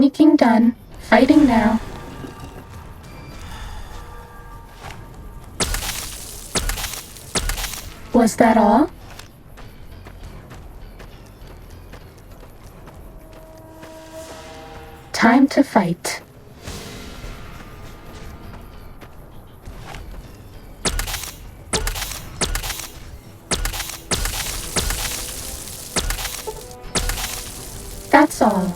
Sneaking done. Fighting now. Was that all? Time to fight. That's all.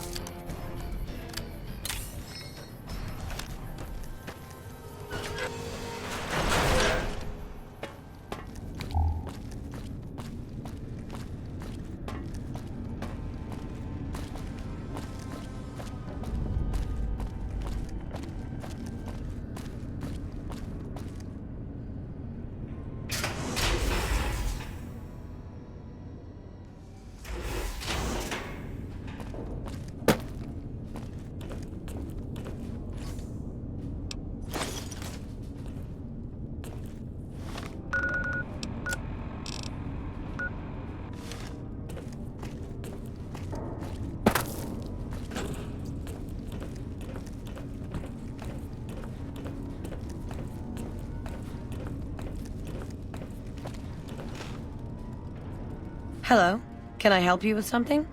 Hello. Can I help you with something?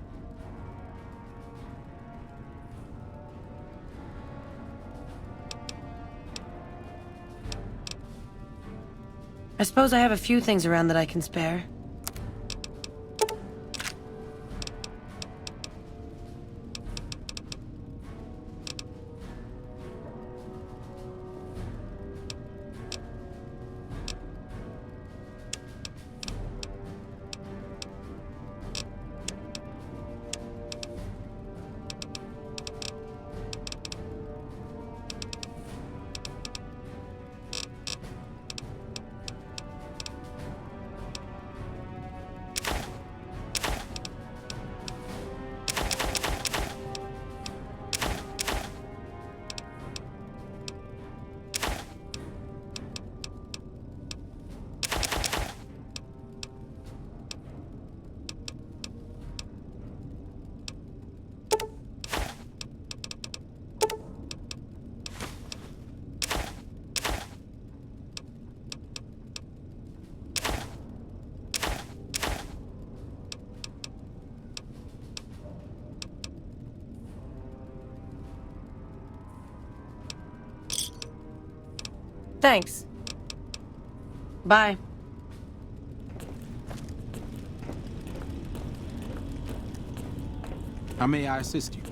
I suppose I have a few things around that I can spare. Thanks. Bye. How may I assist you?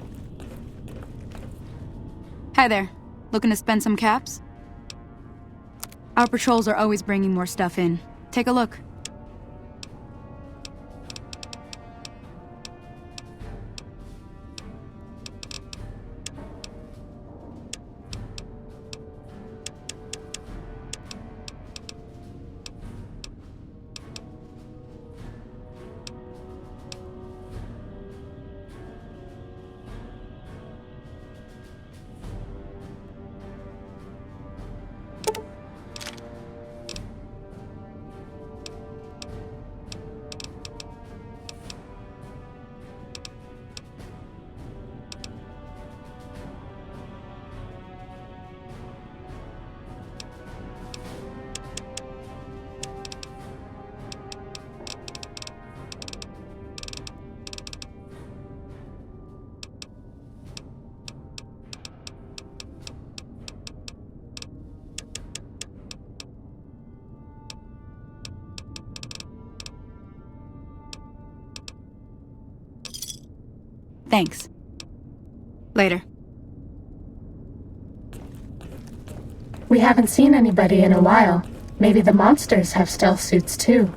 Hi there. Looking to spend some caps? Our patrols are always bringing more stuff in. Take a look. Thanks. Later. We haven't seen anybody in a while. Maybe the monsters have stealth suits too.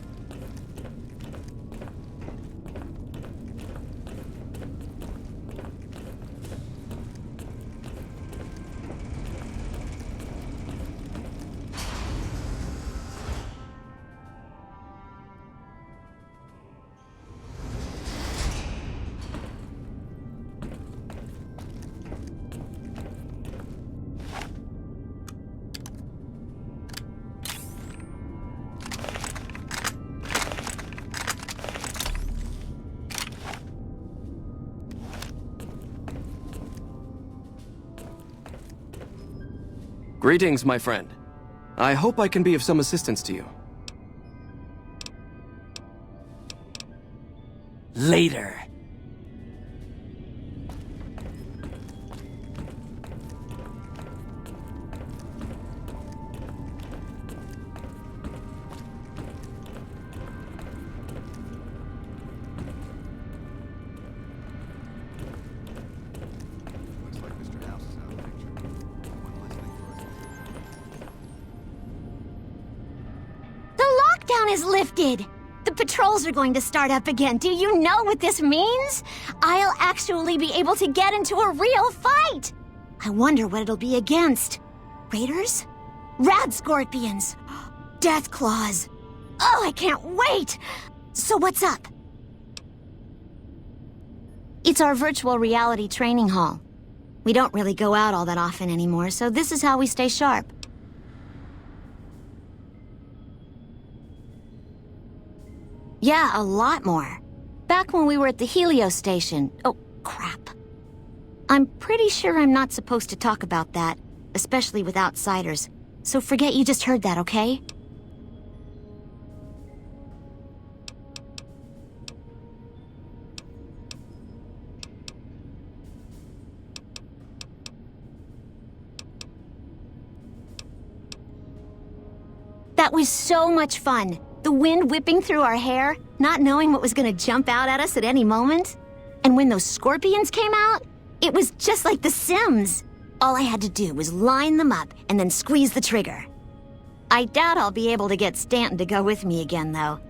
Greetings, my friend. I hope I can be of some assistance to you. Later. Is lifted. The patrols are going to start up again. Do you know what this means? I'll actually be able to get into a real fight. I wonder what it'll be against. Raiders? Rad Scorpions? Death Claws? Oh, I can't wait! So what's up? It's our virtual reality training hall. We don't really go out all that often anymore, so this is how we stay sharp. Yeah, a lot more. Back when we were at the Helios station. Oh, crap. I'm pretty sure I'm not supposed to talk about that, especially with outsiders. So forget you just heard that, okay? That was so much fun. The wind whipping through our hair, not knowing what was gonna jump out at us at any moment. And when those scorpions came out, it was just like The Sims. All I had to do was line them up and then squeeze the trigger. I doubt I'll be able to get Stanton to go with me again, though.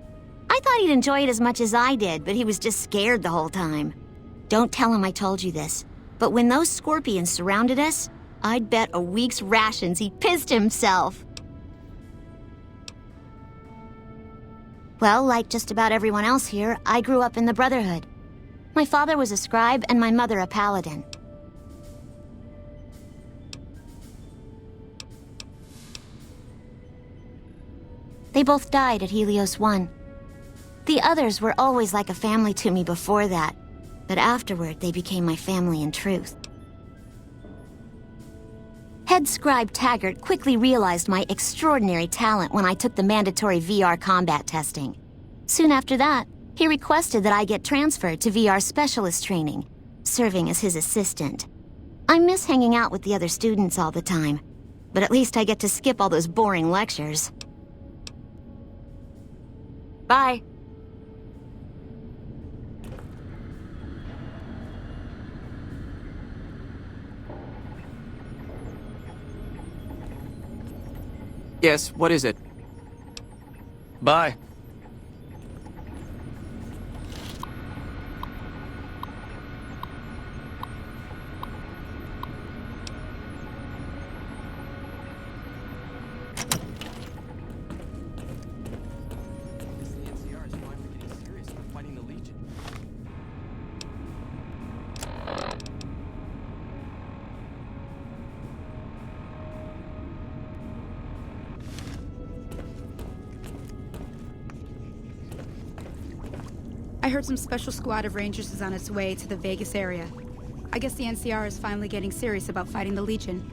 I thought he'd enjoy it as much as I did, but he was just scared the whole time. Don't tell him I told you this, but when those scorpions surrounded us, I'd bet a week's rations he pissed himself. Well, like just about everyone else here, I grew up in the Brotherhood. My father was a scribe and my mother a paladin. They both died at Helios 1. The others were always like a family to me before that, but afterward they became my family in truth. Head scribe Taggart quickly realized my extraordinary talent when I took the mandatory VR combat testing. Soon after that, he requested that I get transferred to VR specialist training, serving as his assistant. I miss hanging out with the other students all the time, but at least I get to skip all those boring lectures. Bye. Yes, what is it? Bye. I heard some special squad of Rangers is on its way to the Vegas area. I guess the NCR is finally getting serious about fighting the Legion.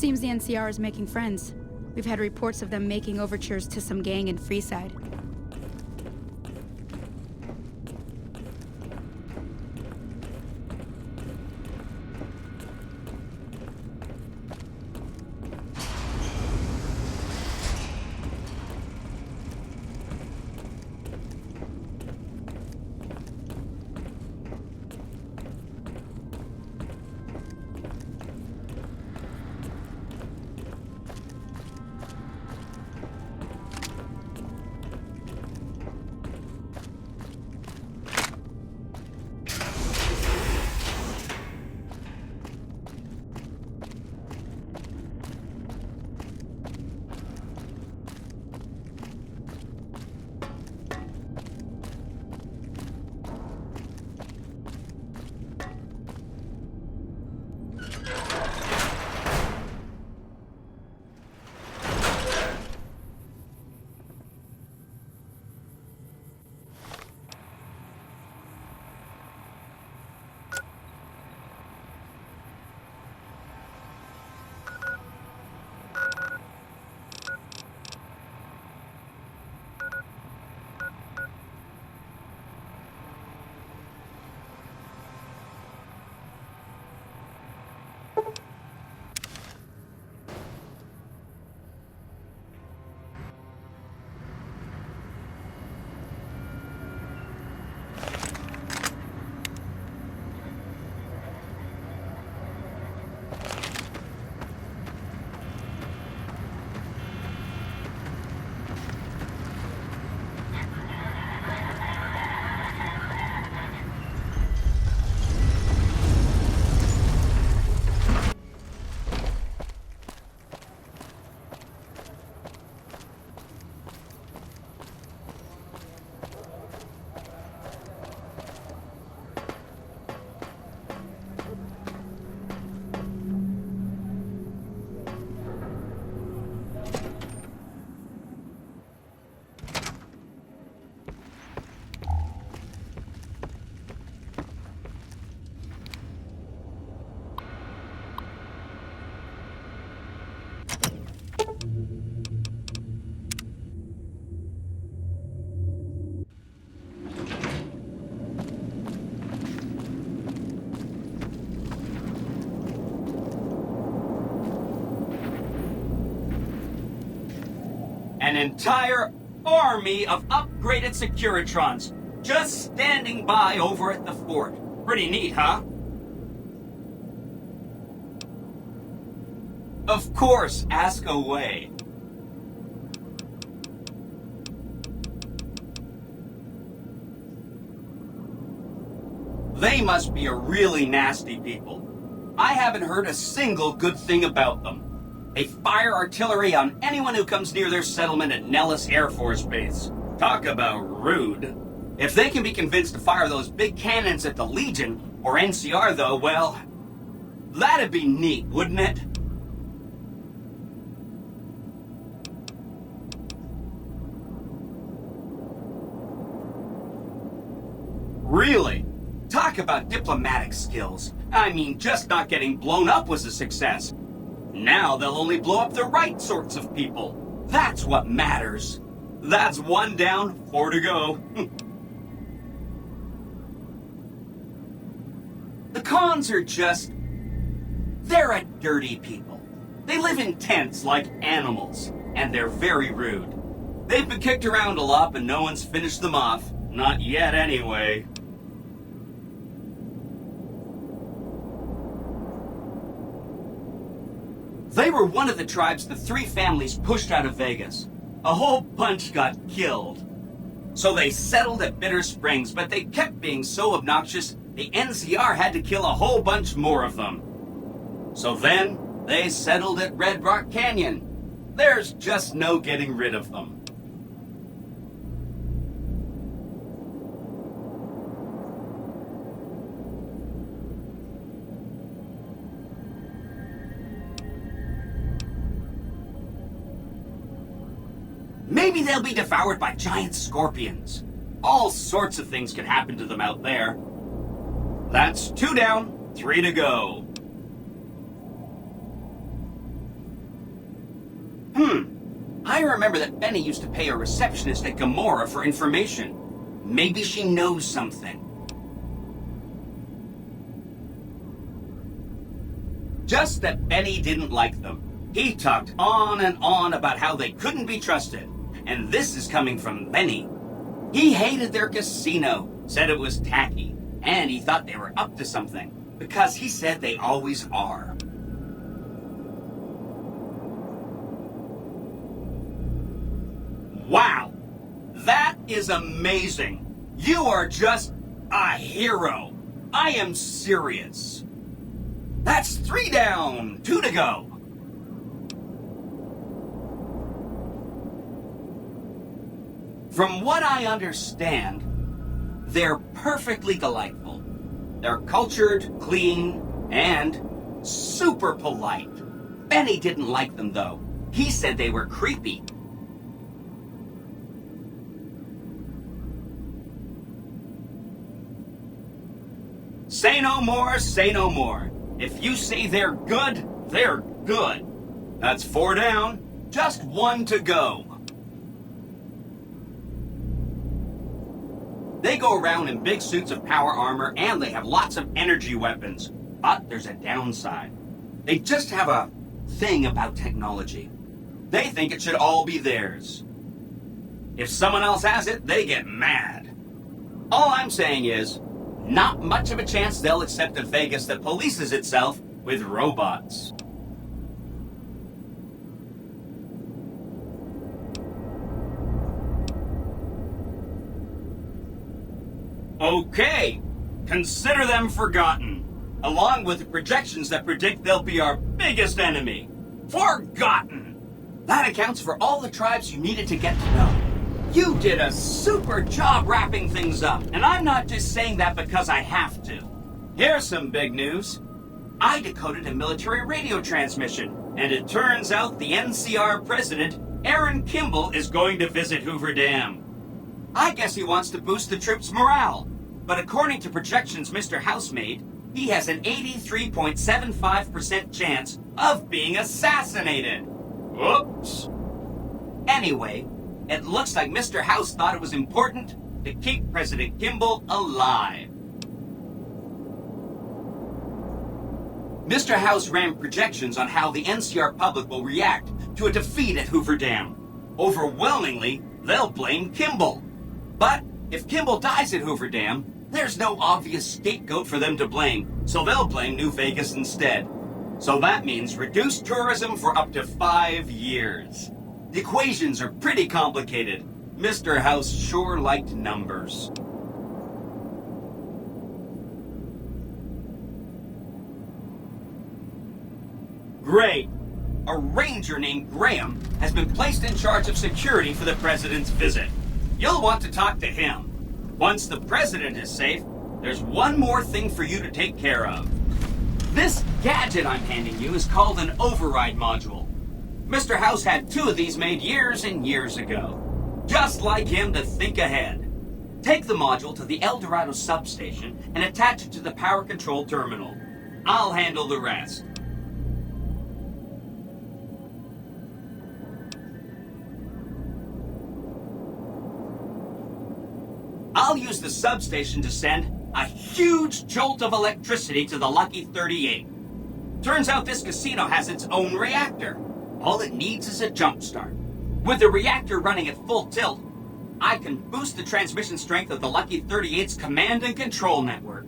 Seems the NCR is making friends. We've had reports of them making overtures to some gang in Freeside. An entire army of upgraded Securitrons just standing by over at the fort. Pretty neat, huh? Of course, ask away. They must be a really nasty people. I haven't heard a single good thing about them. They fire artillery on anyone who comes near their settlement at Nellis Air Force Base. Talk about rude. If they can be convinced to fire those big cannons at the Legion, or NCR though, well, that'd be neat, wouldn't it? Really? Talk about diplomatic skills. I mean, just not getting blown up was a success. Now they'll only blow up the right sorts of people. That's what matters. That's 1 down, 4 to go. The cons are just... they're a dirty people. They live in tents like animals, and they're very rude. They've been kicked around a lot, but no one's finished them off. Not yet, anyway. They were one of the tribes the 3 families pushed out of Vegas. A whole bunch got killed. So they settled at Bitter Springs, but they kept being so obnoxious, the NCR had to kill a whole bunch more of them. So then, they settled at Red Rock Canyon. There's just no getting rid of them. Maybe they'll be devoured by giant scorpions. All sorts of things can happen to them out there. That's 2 down, 3 to go. I remember that Benny used to pay a receptionist at Gamora for information. Maybe she knows something. Just that Benny didn't like them. He talked on and on about how they couldn't be trusted. And this is coming from Benny. He hated their casino, said it was tacky, and he thought they were up to something, because he said they always are. Wow! That is amazing! You are just a hero! I am serious. That's 3 down, 2 to go. From what I understand, they're perfectly delightful. They're cultured, clean, and super polite. Benny didn't like them, though. He said they were creepy. Say no more, say no more. If you say they're good, they're good. That's 4 down, just 1 to go. They go around in big suits of power armor, and they have lots of energy weapons. But there's a downside. They just have a thing about technology. They think it should all be theirs. If someone else has it, they get mad. All I'm saying is, not much of a chance they'll accept a Vegas that polices itself with robots. Okay, consider them forgotten, along with the projections that predict they'll be our biggest enemy. Forgotten! That accounts for all the tribes you needed to get to know. You did a super job wrapping things up, and I'm not just saying that because I have to. Here's some big news. I decoded a military radio transmission, and it turns out the NCR president, Aaron Kimball, is going to visit Hoover Dam. I guess he wants to boost the troops' morale. But according to projections Mr. House made, he has an 83.75% chance of being assassinated. Whoops. Anyway, it looks like Mr. House thought it was important to keep President Kimball alive. Mr. House ran projections on how the NCR public will react to a defeat at Hoover Dam. Overwhelmingly, they'll blame Kimball. But if Kimball dies at Hoover Dam, there's no obvious scapegoat for them to blame, so they'll blame New Vegas instead. So that means reduced tourism for up to 5 years. The equations are pretty complicated. Mr. House sure liked numbers. Great. A ranger named Graham has been placed in charge of security for the president's visit. You'll want to talk to him. Once the president is safe, there's one more thing for you to take care of. This gadget I'm handing you is called an override module. Mr. House had 2 of these made years and years ago. Just like him to think ahead. Take the module to the El Dorado substation and attach it to the power control terminal. I'll handle the rest. I'll use the substation to send a huge jolt of electricity to the Lucky 38. Turns out this casino has its own reactor. All it needs is a jump start. With the reactor running at full tilt, I can boost the transmission strength of the Lucky 38's command and control network.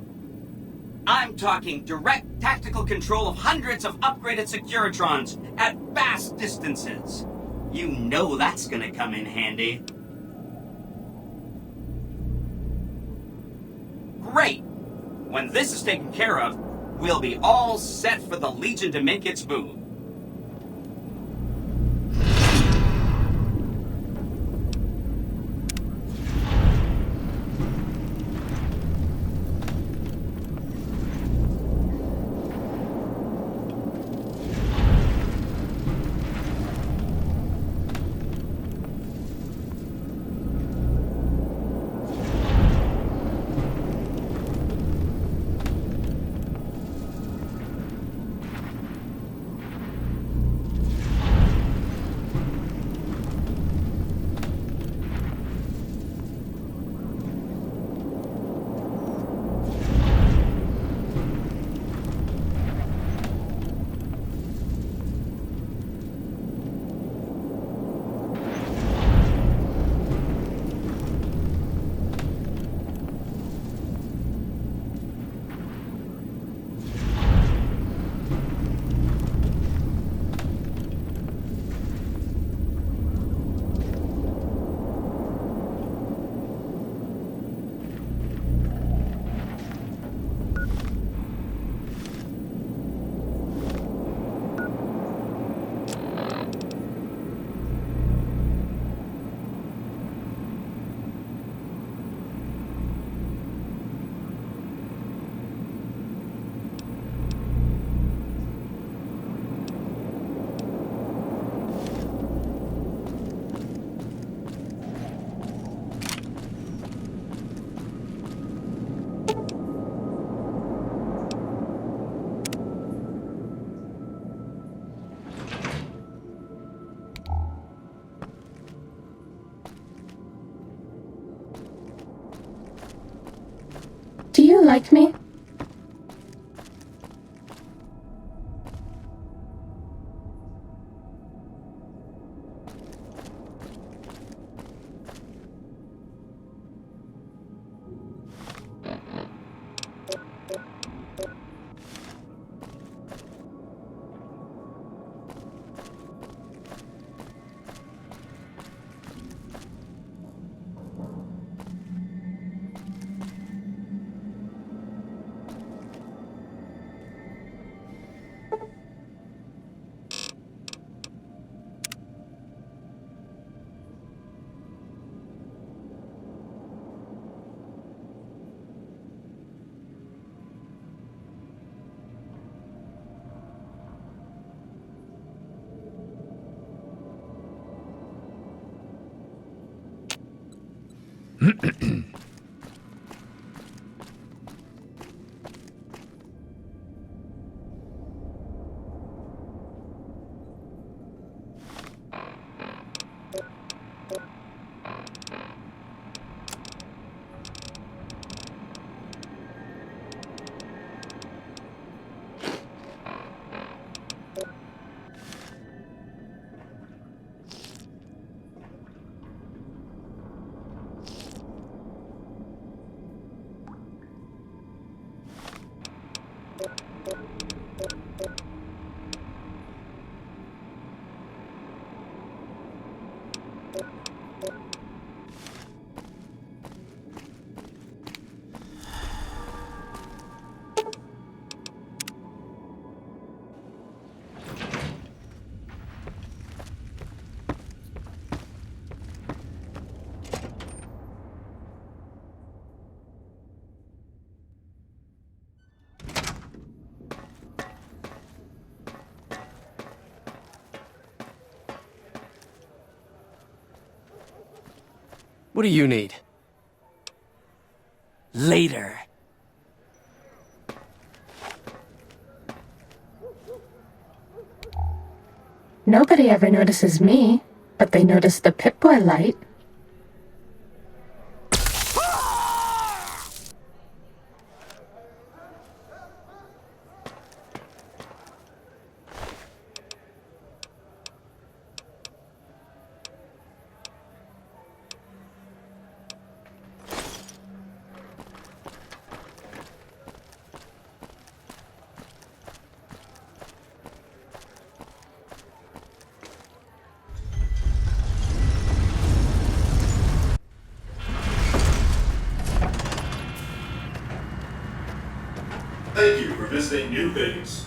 I'm talking direct tactical control of hundreds of upgraded Securitrons at vast distances. You know that's gonna come in handy. Great! When this is taken care of, we'll be all set for the Legion to make its move. Do you like me? What do you need? Later. Nobody ever notices me, but they notice the Pip-Boy light. Thank you for visiting New Vegas.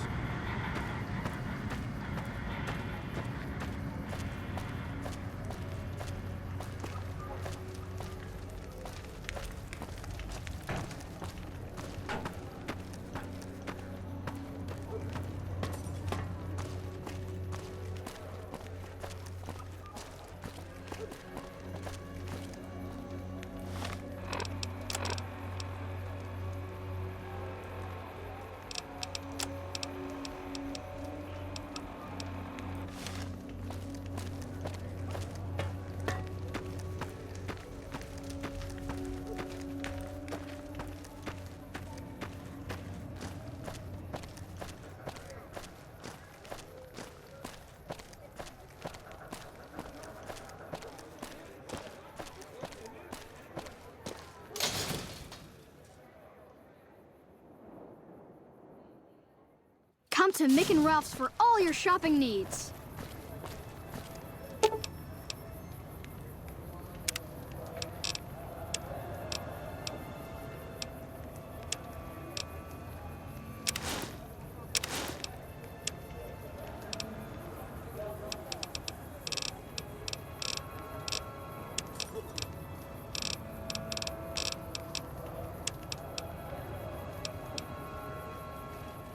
Come to Mick and Ralph's for all your shopping needs.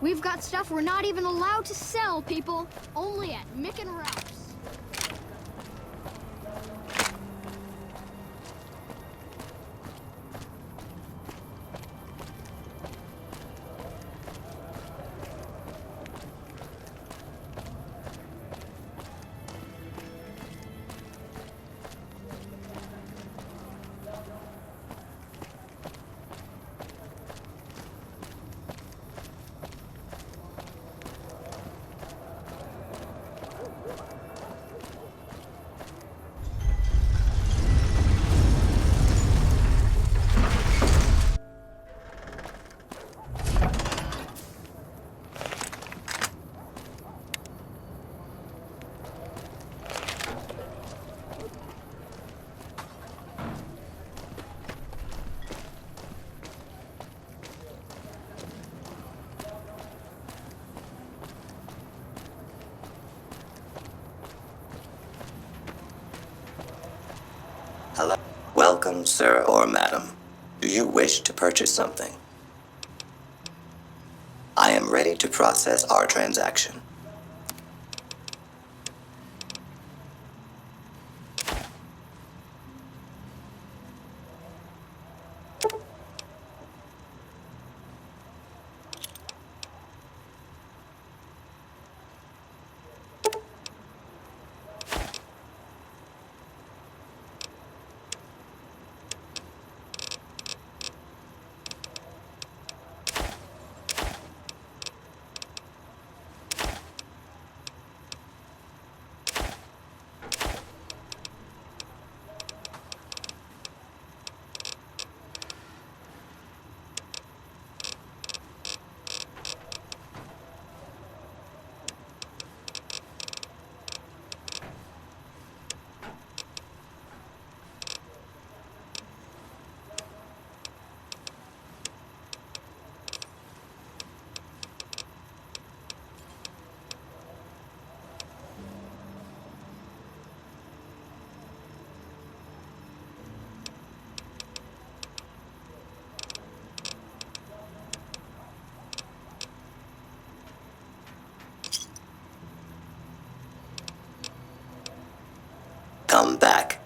We've got stuff we're not even allowed to sell, people. Only at Mick and Ralph's. Hello. Welcome, sir or madam. Do you wish to purchase something? I am ready to process our transaction.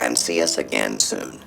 and see us again soon.